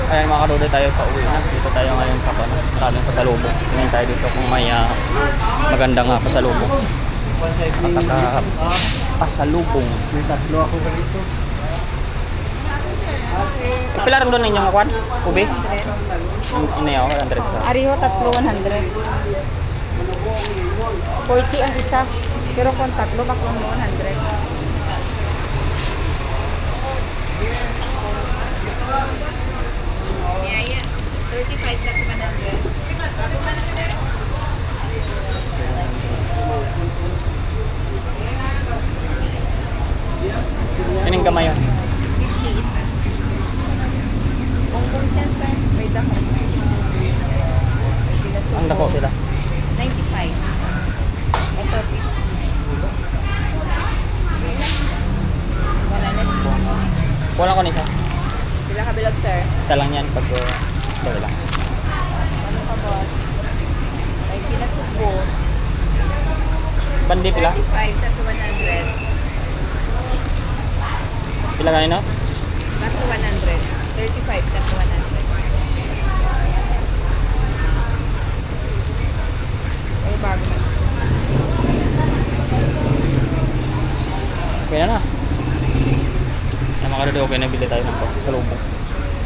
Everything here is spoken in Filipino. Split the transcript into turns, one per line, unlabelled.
Ayan mga kadude, tayo pa uwi na. Dito tayo ngayon sa ano, maraming pasalubong. Tingin tayo dito kung may magandang pasalubong. Pasalubong.
May tatlo ako ganito.
Pila rin doon ninyong kwan? Ube? Ano yun? 100 ka.
Ariho, tatlo, 100. 40 ang isa. Pero kung tatlo, baklong 100.
Yeah. 35 na 100. Bago ka na, sir.
Ining kamay yun?
50 isa. Bongbong siya, sir. May dako.
Ang dako sila.
95. Ito, 50. Banana chips.
Kulang ko na isa.
Bilang kabilog, sir.
Isa lang yan pag dali lang.
Ano ka, boss? May kinasubo.
Bandi pila?
35 na 100.
Pila kanino?
Back to 100. 35 na 100. Ay, bago na.
Okay na na. Mga kadude, okay na bili tayo ng salubong.